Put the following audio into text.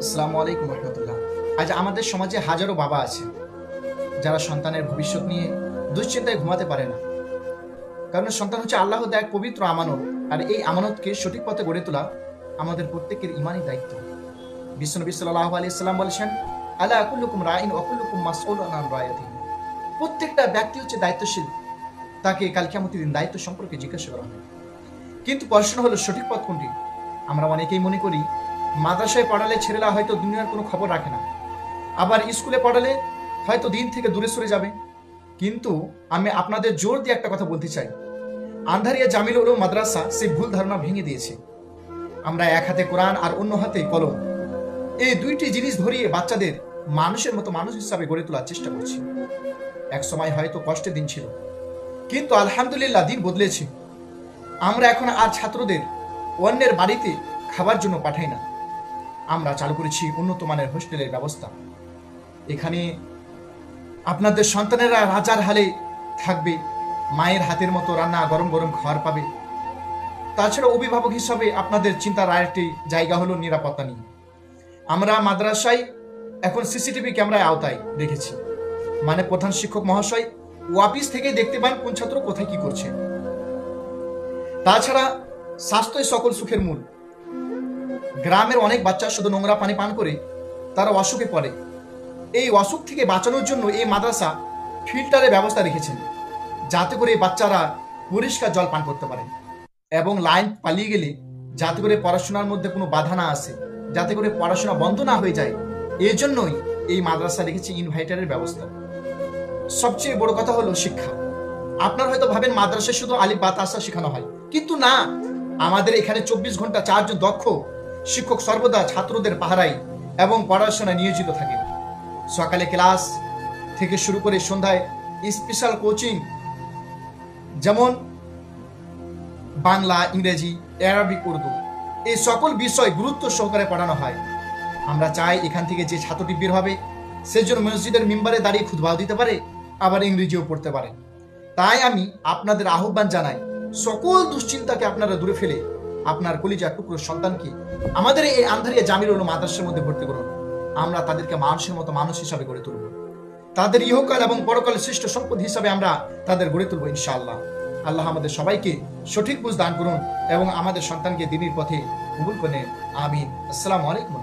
আসসালামু আলাইকুম রহমতুল্লাহ। আজ আমাদের সমাজে হাজারো বাবা আছে যারা সন্তানের ভবিষ্যৎ নিয়ে দুশ্চিন্তায় ঘুমাতে পারে না। কারণ সন্তান হচ্ছে আল্লাহ দেয়া এক পবিত্র আমানত, আর এই আমানতকে সঠিক পথে গড়ে তোলা আমাদের প্রত্যেকের ইমানি দায়িত্ব। বিশ্বনবী সাল্লাল্লাহু আলাইহি সাল্লাম বলেছেন, আলা কুল্লুকুম রাইন ওয়া কুল্লুকুম মাসউলুন আন রায়াতিহি। প্রত্যেকটা ব্যক্তি হচ্ছে দায়িত্বশীল, তাকে কাল কিয়ামতের দিন দায়িত্ব সম্পর্কে জিজ্ঞাসা করা হবে। কিন্তু প্রশ্ন হলো সঠিক পথ কোনটি? আমরা অনেকেই মনে করি মাদ্রাসায় পড়ালে ছেলেরা হয়তো দুনিয়ার কোনো খবর রাখে না, আবার স্কুলে পড়ালে হয়তো দিন থেকে দূরে সরে যাবে। কিন্তু আমি আপনাদের জোর দিয়ে একটা কথা বলতে চাই, আন্ধারিয়া জামিল উলুম মাদ্রাসা সেই ভুল ধারণা ভেঙে দিয়েছে। আমরা এক হাতে কোরআন আর অন্য হাতে কলম, এই দুইটি জিনিস ধরিয়ে বাচ্চাদের মানুষের মতো মানুষ হিসাবে গড়ে তোলার চেষ্টা করছি। এক সময় হয়তো কষ্টের দিন ছিল, কিন্তু আলহামদুলিল্লাহ দিন বদলেছে। আমরা এখন আর ছাত্রদের অন্যের বাড়িতে খাবার জন্য পাঠাই না। আমরা চালু করেছি উন্নত মানের হোস্টেলের ব্যবস্থা। এখানে আপনাদের সন্তানেরা রাজার হালে থাকবে, মায়ের হাতের মতো রান্না গরম গরম খাবার পাবে। তাছাড়া অভিভাবক হিসাবে আপনাদের চিন্তার আরেকটি জায়গা হলো নিরাপত্তা নিয়ে। আমরা মাদ্রাসায় এখন সিসিটিভি ক্যামেরায় আওতায় রেখেছি, মানে প্রধান শিক্ষক মহাশয় অফিস থেকে দেখতে পান কোন ছাত্র কোথায় কি করছে। তাছাড়া স্বাস্থ্যই সকল সুখের মূল। গ্রামের অনেক বাচ্চা শুধু নোংরা পানি পান করে তারা অসুখে পড়ে। এই অসুখ থেকে বাঁচানোর জন্য এই মাদ্রাসা ফিল্টারের ব্যবস্থা রেখেছেন, যাতে করে বাচ্চারা পরিষ্কার জল পান করতে পারে, এবং লাইন পালিয়ে গেলে যাতে করে পড়াশোনার মধ্যে কোনো বাধা না আসে, যাতে করে পড়াশোনা বন্ধ না হয়ে যায়। এই জন্যই এই মাদ্রাসা রেখেছে ইনভার্টারের ব্যবস্থা। সবচেয়ে বড় কথা হলো শিক্ষা। আপনারা হয়তো ভাবেন মাদ্রাসায় শুধু আলিফ বা তাসা শেখানো হয়, কিন্তু না। আমাদের এখানে 24 ঘন্টা 4 জন দক্ষ শিক্ষক সর্বদা ছাত্রদের পাহারায় এবং পড়াশোনায় নিয়োজিত থাকেন। সকালে ক্লাস থেকে শুরু করে সন্ধ্যায় স্পেশাল কোচিং, যেমন বাংলা, ইংরেজি, আরবিক, উর্দু, এই সকল বিষয় গুরুত্ব সহকারে পড়ানো হয়। আমরা চাই এখান থেকে যে ছাত্রটি বের হবে সে যেন মসজিদের মিম্বারে দাঁড়িয়ে খুতবাও দিতে পারে, আবার ইংরেজিও পড়তে পারে। তাই আমি আপনাদের আহ্বান জানাই, সকল দুশ্চিন্তাকে আপনারা দূরে ফেলে আপনার কলিজার টুকরো সন্তানকে আমাদের এই আন্ধারিয়া জামিল উলুম মাদ্রাসার মধ্যে ভর্তি করুন। আমরা তাদেরকে মানুষের মতো মানুষ হিসাবে গড়ে তুলব, তাদের ইহকাল এবং পরকালের শ্রেষ্ঠ সম্পদ হিসাবে আমরা তাদের গড়ে তুলব ইনশাআল্লাহ। আল্লাহ আমাদের সবাইকে সঠিক বুঝ দান করুন এবং আমাদের সন্তানকে দ্বীনের পথে কবুল করে। আমিন। আসসালামু আলাইকুম।